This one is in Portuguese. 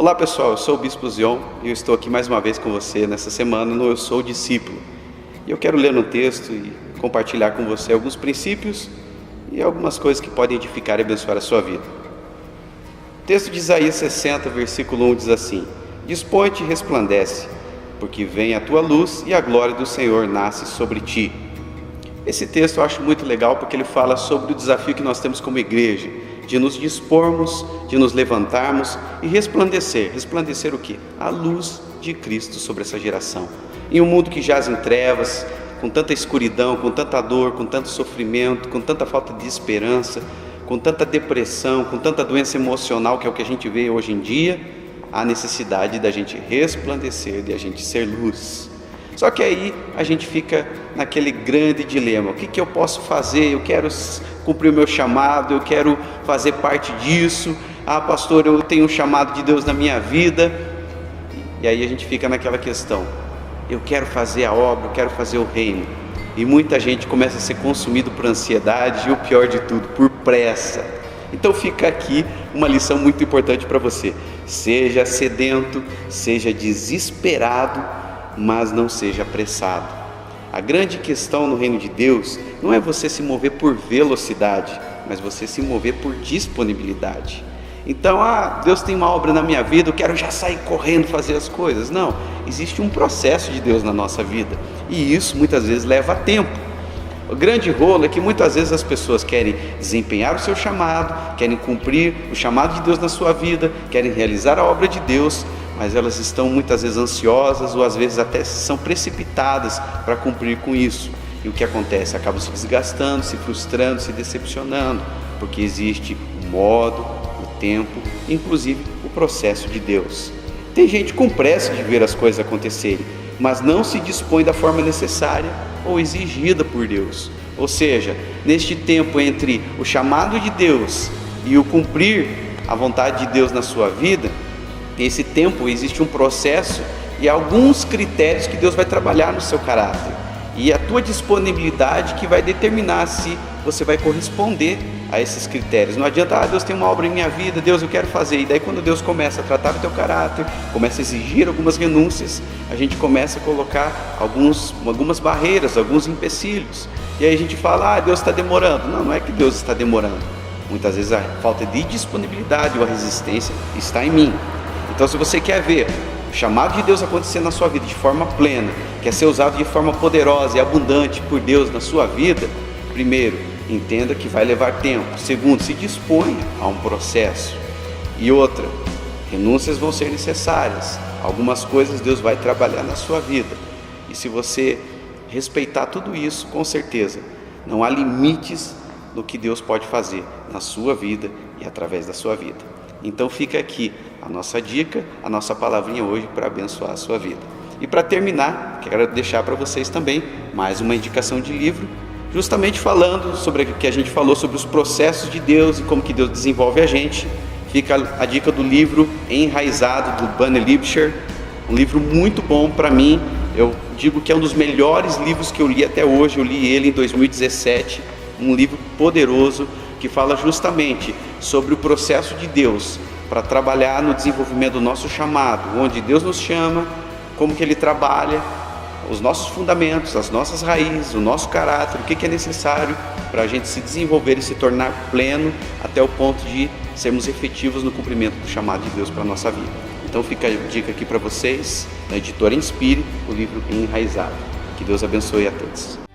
Olá pessoal, eu sou o Bispo Zion e eu estou aqui mais uma vez com você nessa semana no Eu Sou Discípulo. E eu quero ler um texto e compartilhar com você alguns princípios e algumas coisas que podem edificar e abençoar a sua vida. O texto de Isaías 60, versículo 1 diz assim: Dispõe-te e resplandece, porque vem a tua luz e a glória do Senhor nasce sobre ti. Esse texto eu acho muito legal porque ele fala sobre o desafio que nós temos como igreja, de nos dispormos, de nos levantarmos e resplandecer. Resplandecer o quê? A luz de Cristo sobre essa geração. Em um mundo que jaz em trevas, com tanta escuridão, com tanta dor, com tanto sofrimento, com tanta falta de esperança, com tanta depressão, com tanta doença emocional, que é o que a gente vê hoje em dia, há necessidade da gente resplandecer, de a gente ser luz. Só que aí a gente fica naquele grande dilema: o que eu posso fazer? Eu quero cumprir o meu chamado, eu quero fazer parte disso. Ah, pastor, eu tenho um chamado de Deus na minha vida. E aí a gente fica naquela questão: eu quero fazer a obra, eu quero fazer o reino. E muita gente começa a ser consumido por ansiedade e, o pior de tudo, por pressa. Então fica aqui uma lição muito importante para você: seja sedento, seja desesperado, mas não seja apressado. A grande questão no reino de Deus não é você se mover por velocidade, mas você se mover por disponibilidade. Então, Deus tem uma obra na minha vida, eu quero já sair correndo fazer as coisas. Não, existe um processo de Deus na nossa vida, e isso muitas vezes leva tempo. O grande rolo é que muitas vezes as pessoas querem desempenhar o seu chamado, querem cumprir o chamado de Deus na sua vida, querem realizar a obra de Deus, mas elas estão muitas vezes ansiosas ou às vezes até são precipitadas para cumprir com isso. E o que acontece? Acabam se desgastando, se frustrando, se decepcionando, porque existe o modo, o tempo, inclusive o processo de Deus. Tem gente com pressa de ver as coisas acontecerem, mas não se dispõe da forma necessária ou exigida por Deus. Ou seja, neste tempo entre o chamado de Deus e o cumprir a vontade de Deus na sua vida, esse tempo existe um processo e alguns critérios que Deus vai trabalhar no seu caráter, e a tua disponibilidade que vai determinar se você vai corresponder a esses critérios. Não adianta: Deus tem uma obra em minha vida, Deus, eu quero fazer. E daí quando Deus começa a tratar o teu caráter, começa a exigir algumas renúncias, a gente começa a colocar algumas barreiras, alguns empecilhos, e aí a gente fala: Deus está demorando. Não é que Deus está demorando, muitas vezes a falta de disponibilidade ou a resistência está em mim. Então, se você quer ver o chamado de Deus acontecer na sua vida de forma plena, quer ser usado de forma poderosa e abundante por Deus na sua vida, primeiro, entenda que vai levar tempo. Segundo, se disponha a um processo. E outra, renúncias vão ser necessárias. Algumas coisas Deus vai trabalhar na sua vida. E se você respeitar tudo isso, com certeza, não há limites no que Deus pode fazer na sua vida e através da sua vida. Então fica aqui a nossa dica, a nossa palavrinha hoje para abençoar a sua vida. E para terminar, quero deixar para vocês também mais uma indicação de livro, justamente falando sobre o que a gente falou sobre os processos de Deus e como que Deus desenvolve a gente. Fica a dica do livro Enraizado, do Bunny Lipscher, um livro muito bom para mim. Eu digo que é um dos melhores livros que eu li até hoje. Eu li ele em 2017, um livro poderoso que fala justamente sobre o processo de Deus para trabalhar no desenvolvimento do nosso chamado, onde Deus nos chama, como que Ele trabalha, os nossos fundamentos, as nossas raízes, o nosso caráter, o que é necessário para a gente se desenvolver e se tornar pleno até o ponto de sermos efetivos no cumprimento do chamado de Deus para a nossa vida. Então fica a dica aqui para vocês, da editora Inspire, o livro Enraizado. Que Deus abençoe a todos.